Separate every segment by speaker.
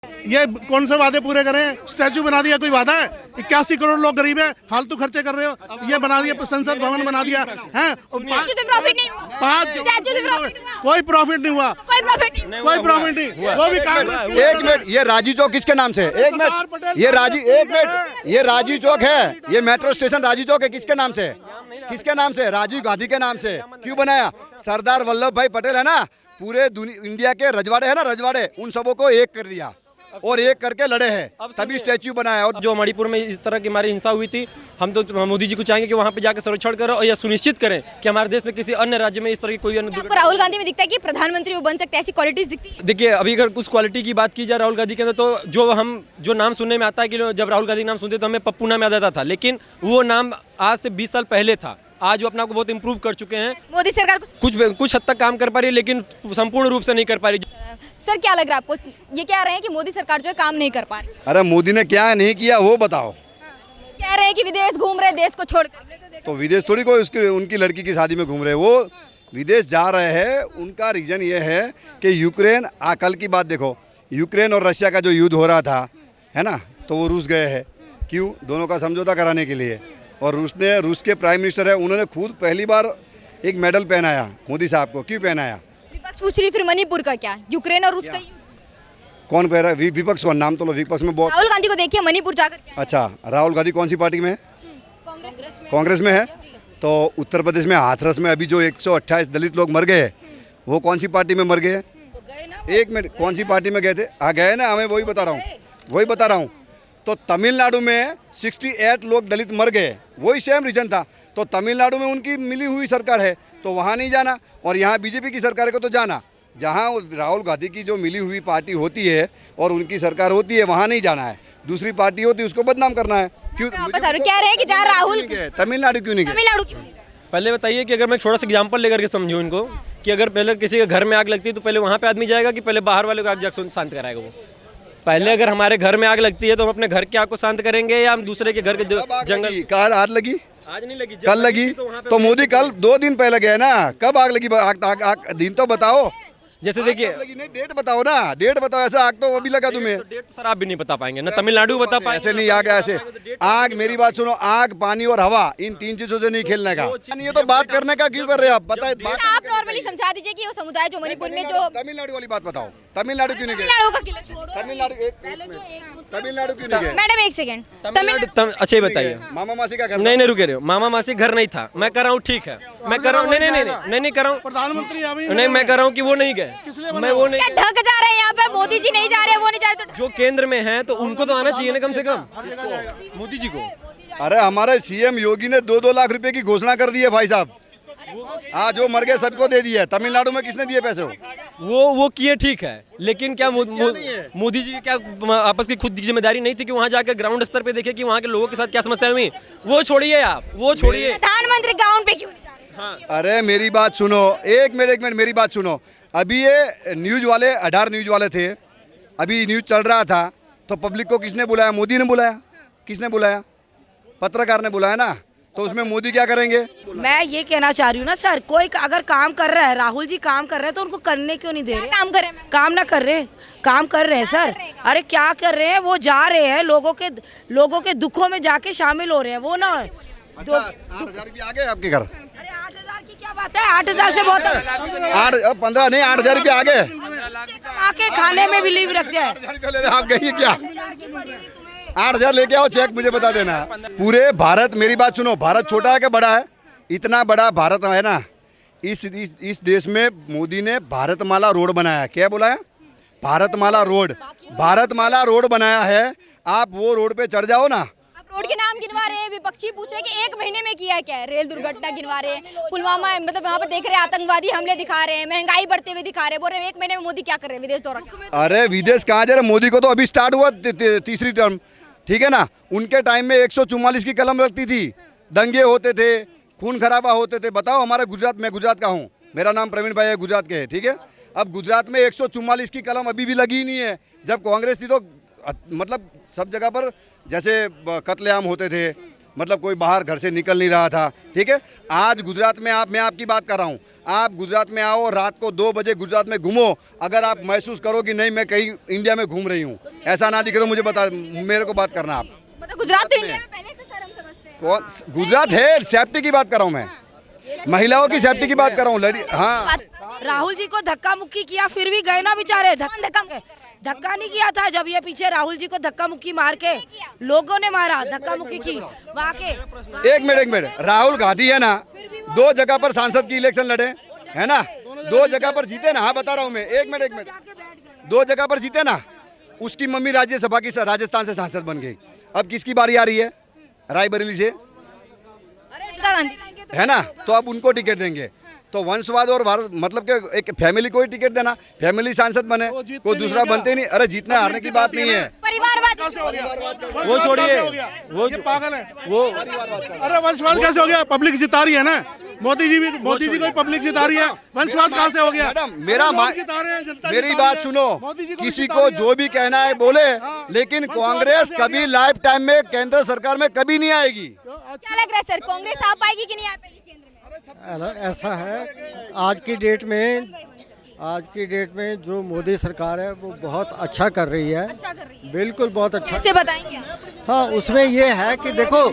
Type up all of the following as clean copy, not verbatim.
Speaker 1: ये कौन से वादे पूरे करें? स्टैचू बना दिया, कोई वादा है? 81 करोड़ लोग गरीब हैं, फालतू खर्चे कर रहे हो। ये बना दिया, संसद भवन बना दिया है,
Speaker 2: प्रॉफिट नहीं हुआ,
Speaker 1: कोई प्रॉफिट नहीं हुआ, कोई प्रॉफिट नहीं, वो भी कांग्रेस।
Speaker 3: एक मिनट, ये राजी चौक किसके नाम से? एक मिनट, ये राजी चौक है, ये मेट्रो स्टेशन राजी चौक है, किसके नाम से? किसके नाम से? राजीव गांधी के नाम से। क्यों बनाया? सरदार वल्लभ भाई पटेल है ना, पूरे इंडिया के रजवाड़े है ना, रजवाड़े, उन सबों को एक कर दिया और एक करके लड़े हैं, तभी स्टैच्यू बनाया। और
Speaker 4: जो मणिपुर में इस तरह की हमारी हिंसा हुई थी, हम तो मोदी जी को चाहेंगे कि वहाँ पे जाकर संरक्षण करें और यह सुनिश्चित करें कि हमारे देश में किसी अन्य राज्य में इस तरह की कोई अन्य
Speaker 2: आपको राहुल गांधी में दिखता है कि प्रधानमंत्री वो बन सकते हैं, ऐसी क्वालिटीज दिखती है?
Speaker 4: देखिए, अभी अगर कुछ क्वालिटी की बात की जाए राहुल गांधी के अंदर, तो जो नाम सुनने में आता है कि जब राहुल गांधी नाम सुनते तो हमें पप्पू नाम याद आता था, लेकिन वो नाम आज से 20 साल पहले था। आज वो अपना को बहुत इम्प्रूव कर चुके हैं।
Speaker 2: मोदी सरकार
Speaker 4: कुछ हद तक काम कर पा रही है, लेकिन संपूर्ण रूप से नहीं कर पा रही।
Speaker 2: सर क्या लग रहा है आपको, ये कह रहे हैं कि मोदी सरकार जो है काम नहीं कर पा रही?
Speaker 3: अरे मोदी ने क्या नहीं किया वो बताओ।
Speaker 2: कह रहे हैं कि विदेश घूम रहे देश को छोड़कर।
Speaker 3: तो विदेश थोड़ी कोई उनकी लड़की की शादी में घूम रहे, वो विदेश जा रहे हैं। उनका रीजन ये है कि यूक्रेन, कल की बात देखो, यूक्रेन और रशिया का जो युद्ध हो रहा था है ना, तो वो रूस गए हैं। क्यों? दोनों का समझौता कराने के लिए। और रूस के प्राइम मिनिस्टर है, उन्होंने खुद पहली बार एक मेडल पहनाया मोदी साहब को। क्यों पहनाया?
Speaker 2: विपक्ष पूछ रही फिर मणिपुर का क्या, यूक्रेन और रूस का
Speaker 3: कौन पहन रहा है? विपक्ष का नाम तो लो, विपक्ष में बहुत।
Speaker 2: राहुल गांधी को देखिए मणिपुर जाकर क्या।
Speaker 3: अच्छा, राहुल गांधी कौन सी पार्टी में है? कांग्रेस में है। तो उत्तर प्रदेश में हाथरस में अभी जो 128 दलित लोग मर गए, वो कौन सी पार्टी में मर गए? एक मिनट, कौन सी पार्टी में गए थे? गए ना, हमें वही बता रहा हूँ। तो तमिलनाडु में 68 लोग दलित मर गए, वही सेम रीजन था। तो तमिलनाडु में उनकी मिली हुई सरकार है, तो वहाँ नहीं जाना, और यहाँ बीजेपी की सरकार को तो जाना। जहाँ राहुल गांधी की जो मिली हुई पार्टी होती है और उनकी सरकार होती है, वहाँ नहीं जाना है। दूसरी पार्टी होती है, उसको बदनाम करना है। क्यों
Speaker 2: कह रहे हैं कि जहाँ राहुल
Speaker 3: तमिलनाडु क्यों नहीं गए?
Speaker 4: पहले बताइए कि अगर मैं छोटा सा एग्जांपल लेकर के समझूं इनको, कि अगर पहले किसी के घर में आग लगती है तो पहले वहाँ पे आदमी जाएगा कि पहले बाहर वाले को आग जाकर शांत कराएगा? वो पहले अगर हमारे घर में आग लगती है तो हम अपने घर के आग को शांत करेंगे या हम दूसरे के घर के जंगल?
Speaker 3: कल आग लगी,
Speaker 4: आज नहीं लगी,
Speaker 3: कल लगी। तो मोदी कल 2 दिन पहले गए ना, कब आग लगी? आग दिन तो बताओ।
Speaker 4: जैसे देखिए,
Speaker 3: डेट बताओ ना, डेट बताओ। ऐसा आग तो अभी लगा तुम्हें?
Speaker 4: डेट तो सर आप भी नहीं बता पाएंगे ना, तमिलनाडु बता पाएंगे?
Speaker 3: ऐसे नहीं, आग ऐसे आग, मेरी बात सुनो, आग, पानी और हवा, इन 3 चीजों से नहीं खेलने का। ये तो बात करने का क्यों कर रहे हो आप? बताए
Speaker 2: आप नॉर्मली समझा दीजिए कि वो समुदाय जो मणिपुर में जो
Speaker 3: तमिलनाडु वाली बात बताओ। तमिलनाडु क्यों नहीं गए? तमिलनाडु क्यों नहीं गए?
Speaker 2: मैडम एक सेकंड,
Speaker 4: अच्छा ये बताइए,
Speaker 3: मामा मासी का घर?
Speaker 4: नहीं रुके रहे हो, मामा मासी घर नहीं था। मैं कर रहा हूँ, ठीक है, मैं कर रहा हूँ, नहीं कर रहा हूँ,
Speaker 1: प्रधानमंत्री
Speaker 4: नहीं, मैं कर रहा हूँ कि वो नहीं गए, मैं वो नहीं।
Speaker 2: क्या ढक जा रहे हैं यहाँ पे? मोदी जी नहीं जा रहे, वो नहीं जा रहे, तो
Speaker 4: जो केंद्र में है तो उनको तो आना चाहिए ना कम से कम, मोदी जी को।
Speaker 3: अरे हमारे सीएम योगी ने 2-2 लाख रुपए की घोषणा कर दी है भाई साहब। जो मर गए सबको दे दिए। तमिलनाडु में किसने दिए पैसे?
Speaker 4: वो किए, ठीक है, लेकिन क्या मोदी जी की क्या आपस की खुद जिम्मेदारी नहीं थी कि वहाँ जाकर ग्राउंड स्तर पे देखे कि वहाँ के लोगों के साथ क्या समस्या हुई? वो छोड़िए आप, वो छोड़िए।
Speaker 2: प्रधानमंत्री ग्राउंड पे क्यों नहीं जा रहे?
Speaker 4: हाँ।
Speaker 3: अरे मेरी बात सुनो, एक मिनट मेरी बात सुनो। अभी ये न्यूज वाले, अडार न्यूज वाले थे, अभी न्यूज चल रहा था, तो पब्लिक को किसने बुलाया? मोदी ने बुलाया। किसने बुलाया? पत्रकार ने बुलाया ना। तो उसमें मोदी क्या करेंगे?
Speaker 5: मैं ये कहना चाह रही हूँ ना सर, कोई अगर काम कर रहा है, राहुल जी काम कर रहे हैं, तो उनको करने क्यों नहीं दे रहे?
Speaker 2: काम कर रहे हैं?
Speaker 5: काम ना कर रहे, काम कर रहे हैं सर। अरे क्या कर रहे हैं? वो जा रहे हैं, लोगों के दुखों में जाके शामिल हो रहे हैं। वो ना
Speaker 3: 8,000 रुपये आ गए आपके घर?
Speaker 5: अरे 8,000 की क्या बात है? 8,000 से बहुत
Speaker 3: 15 नहीं, 8,000 रुपये आ गए।
Speaker 5: आके खाने में बिलीव रखते हैं।
Speaker 3: 8,000 रुपये ले रहे, आप गई क्या? 8,000 लेके आओ, चेक मुझे बता देना। पूरे भारत, मेरी बात सुनो, भारत छोटा है क्या बड़ा है? इतना बड़ा भारत है ना। इस देश में मोदी ने भारतमाला रोड बनाया। क्या बोला है? भारतमाला रोड बनाया है। आप वो रोड पे चढ़ जाओ ना।
Speaker 2: रोड के नाम गिनवा रहे हैं, विपक्षी पूछ रहे हैं कि 1 महीने में किया क्या है? रेल दुर्घटना गिनवा रहे हैं, पुलवामा मतलब वहाँ पर देख रहे हैं, आतंकवादी हमले दिखा रहे हैं, महंगाई बढ़ते हुए दिखा रहे हैं, बोल रहे हैं 1 महीने में मोदी क्या कर रहे हैं? विदेश दौरा।
Speaker 3: अरे विदेश कहाँ जा रहे? मोदी को तो अभी स्टार्ट हुआ तीसरी टर्म, ठीक है ना। उनके टाइम में 144 की कलम लगती थी, दंगे होते थे, खून खराबा होते थे। बताओ हमारे गुजरात, मैं गुजरात का हूँ, मेरा नाम प्रवीण भाई है, गुजरात के है, ठीक है। अब गुजरात में 144 की कलम अभी भी लगी नहीं है। जब कांग्रेस थी तो मतलब सब जगह पर जैसे कत्लेआम होते थे, मतलब कोई बाहर घर से निकल नहीं रहा था, ठीक है। आज गुजरात में मैं आपकी बात कर रहा हूँ, आप गुजरात में आओ, रात को 2 बजे गुजरात में घूमो, अगर आप महसूस करो कि नहीं मैं कहीं इंडिया में घूम रही हूँ, ऐसा ना दिखे तो मुझे मेरे को बात करना आप।
Speaker 2: मतलब गुजरात तो इंडिया में पहले से सर हम समझते हैं।
Speaker 3: कौन गुजरात है, सेफ्टी की बात कर रहा हूँ मैं, महिलाओं की सेफ्टी की बात कर रहा हूँ। हाँ,
Speaker 5: राहुल जी को धक्का मुक्की किया फिर भी गए ना बेचारे। धक्का नहीं किया था जब ये पीछे राहुल जी को धक्का मुक्की मार के लोगों ने मारा, धक्का मुक्की की वहाँ के।
Speaker 3: एक मिनट, राहुल गांधी है ना, 2 जगह पर सांसद की इलेक्शन लड़े है ना, 2 जगह पर जीते ना। हाँ बता रहा हूँ मैं, एक मिनट, 2 जगह पर जीते ना। उसकी मम्मी राज्यसभा की राजस्थान से सांसद बन गई। अब किसकी बारी आ रही है? रायबरेली से है ना, तो अब उनको टिकट देंगे। तो वंशवाद और भारत मतलब कि एक फैमिली को ही टिकट देना, फैमिली सांसद बने, कोई दूसरा बनते नहीं। अरे जीतने हारने की बात नहीं है,
Speaker 2: परिवारवाद
Speaker 4: वो छोड़िए, वो
Speaker 1: ये पागल है
Speaker 4: वो
Speaker 1: अरे वंशवाद कैसे हो गया? पब्लिक जिता रही है ना, मोदी जी को पब्लिक जिता रही है, वंशवाद कहाँ से हो गया?
Speaker 3: मैडम मेरी बात सुनो, किसी को जो भी कहना है बोले, लेकिन कांग्रेस कभी लाइफ टाइम में केंद्र सरकार में कभी नहीं आएगी।
Speaker 2: क्या लग रहा है सर, कांग्रेस आ पाएगी कि नहीं आ पाएगी केंद्र में?
Speaker 6: ऐसा है, आज की डेट में जो मोदी सरकार है वो बहुत अच्छा कर रही है।
Speaker 2: अच्छा कर रही है,
Speaker 6: बिल्कुल बहुत अच्छा।
Speaker 2: कैसे बताएंगे आप?
Speaker 6: हाँ, उसमें ये है कि देखो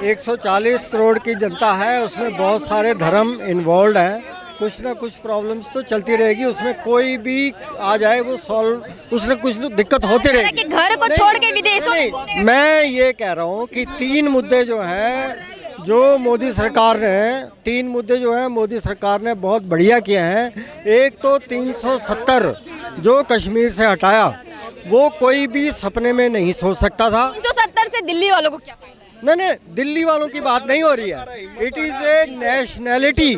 Speaker 6: 140 करोड़ की जनता है, उसमें बहुत सारे धर्म इन्वॉल्व हैं, कुछ ना कुछ प्रॉब्लम्स तो चलती रहेगी, उसमें कोई भी आ जाए वो सॉल्व, उसमें कुछ दिक्कत होती रहेगी।
Speaker 2: घर को छोड़ के विदेशों में
Speaker 6: नहीं, मैं ये कह रहा हूँ कि 3 मुद्दे जो हैं जो मोदी सरकार ने बहुत बढ़िया किए हैं। एक तो 370 जो कश्मीर से हटाया, वो कोई भी सपने में नहीं सोच सकता था।
Speaker 2: 370 से दिल्ली वालों को क्या फायदा?
Speaker 6: नहीं, दिल्ली वालों की बात नहीं हो रही है, इट इज़ ए नेशनैलिटी,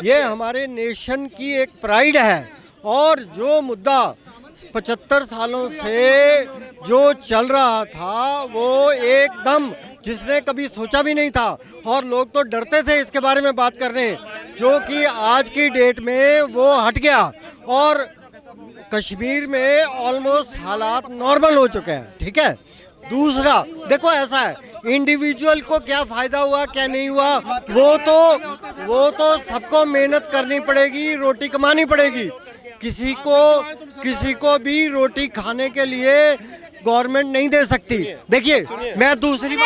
Speaker 6: ये हमारे नेशन की एक प्राइड है। और जो मुद्दा 75 सालों से जो चल रहा था वो एकदम जिसने कभी सोचा भी नहीं था, और लोग तो डरते थे इसके बारे में बात करने, जो कि आज की डेट में वो हट गया और कश्मीर में ऑलमोस्ट हालात नॉर्मल हो चुके हैं, ठीक है। दूसरा देखो, ऐसा है, इंडिविजुअल को क्या फ़ायदा हुआ क्या नहीं हुआ, वो तो सबको मेहनत करनी पड़ेगी, रोटी कमानी पड़ेगी। किसी को भी रोटी खाने के लिए गवर्नमेंट नहीं दे सकती। देखिए, मैं दूसरी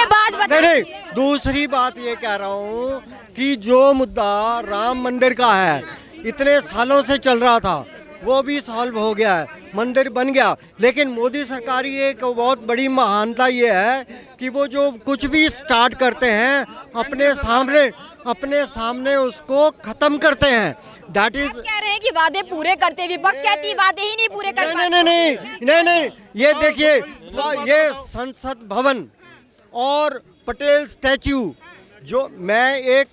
Speaker 6: बात ये कह रहा हूँ कि जो मुद्दा राम मंदिर का है, इतने सालों से चल रहा था, वो भी सॉल्व हो गया है, मंदिर बन गया। लेकिन मोदी सरकार की एक बहुत बड़ी महानता ये है कि वो जो कुछ भी स्टार्ट करते हैं अपने सामने उसको खत्म करते हैं। दैट इज
Speaker 2: कह रहे हैं कि वादे पूरे करते, विपक्ष कहती है वादे ही नहीं पूरे कर पाते।
Speaker 6: नहीं, ये देखिए, ये संसद भवन और पटेल स्टैच्यू जो नहीं,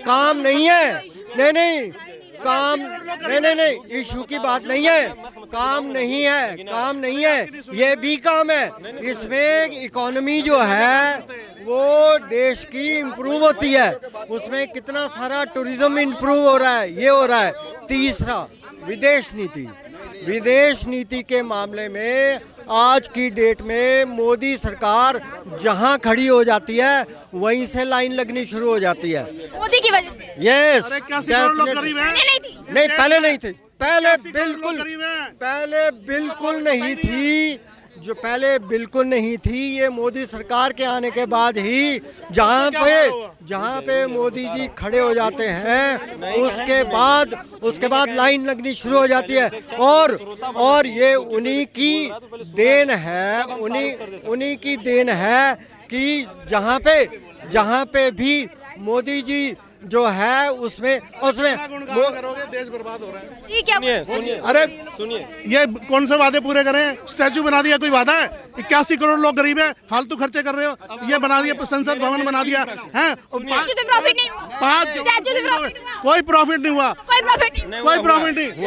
Speaker 6: काम नहीं है, नहीं, इशू की बात नहीं है, काम नहीं है, ये भी काम है। इसमें इकोनॉमी जो है वो देश की इम्प्रूव होती है, उसमें कितना सारा टूरिज्म इम्प्रूव हो रहा है, ये हो रहा है। तीसरा, विदेश नीति के मामले में आज की डेट में मोदी सरकार जहां खड़ी हो जाती है वहीं से लाइन लगनी शुरू हो जाती है,
Speaker 2: मोदी की वजह से।
Speaker 6: यस,
Speaker 2: नहीं,
Speaker 6: पहले नहीं थी, पहले बिल्कुल नहीं थी। ये मोदी सरकार के आने के बाद ही जहाँ पे मोदी जी खड़े हो जाते हैं उसके बाद लाइन लगनी शुरू हो जाती है। और ये उन्हीं की देन है कि जहाँ पे भी मोदी जी जो है उसमें
Speaker 1: करोगे, देश बर्बाद हो रहा है।
Speaker 2: ठीक है,
Speaker 4: सुनिए,
Speaker 1: अरे
Speaker 4: सुनिए,
Speaker 1: ये कौन से वादे पूरे करें? स्टैचू बना दिया, कोई वादा है? 81 करोड़ लोग गरीब है, फालतू खर्चे कर रहे हो। ये बना दिया, संसद भवन बना दिया है,
Speaker 2: स्टैचू से प्रॉफिट नहीं हुआ,
Speaker 1: कोई प्रॉफिट नहीं हुआ,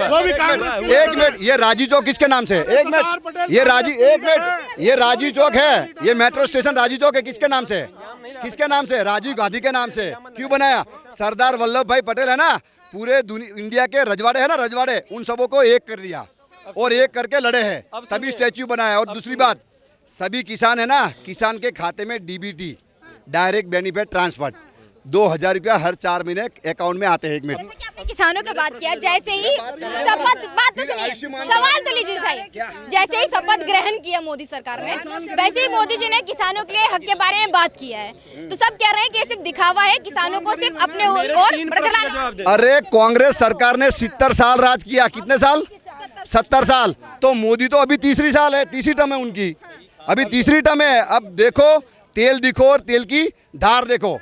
Speaker 1: वो भी कांग्रेस।
Speaker 3: एक मिनट, ये राजी चौक किसके नाम से? एक मिनट, ये राजी चौक है, ये मेट्रो स्टेशन राजी चौक है, किसके नाम से? राजीव गांधी के नाम से। क्यों बनाया? सरदार वल्लभ भाई पटेल है ना, पूरे इंडिया के रजवाड़े है ना, रजवाड़े, उन सबों को एक कर दिया और एक करके लड़े हैं, तभी स्टैच्यू बनाया। और दूसरी बात, सभी किसान है ना, किसान के खाते में डीबीटी डायरेक्ट बेनिफिट ट्रांसफर 2000 रुपया हर 4 महीने अकाउंट में आते हैं। 1 मिनट
Speaker 2: जैसे कि आपने किसानों की बात किया, जैसे ही शपथ, बात तो सुनिए, सवाल तो लीजिए सही। जैसे ही शपथ ग्रहण किया मोदी सरकार ने, वैसे ही मोदी जी ने किसानों के लिए हक के बारे में बात किया है। तो सब कह रहे हैं कि ये सिर्फ दिखावा है, किसानों को सिर्फ अपने और बरकरार।
Speaker 3: अरे कांग्रेस सरकार ने 70 साल राज किया। कितने साल? 70 साल। तो मोदी तो अभी तीसरी साल है, तीसरी टर्म है उनकी, अभी तीसरी टर्म है। अब देखो तेल दिखो और तेल की धार देखो।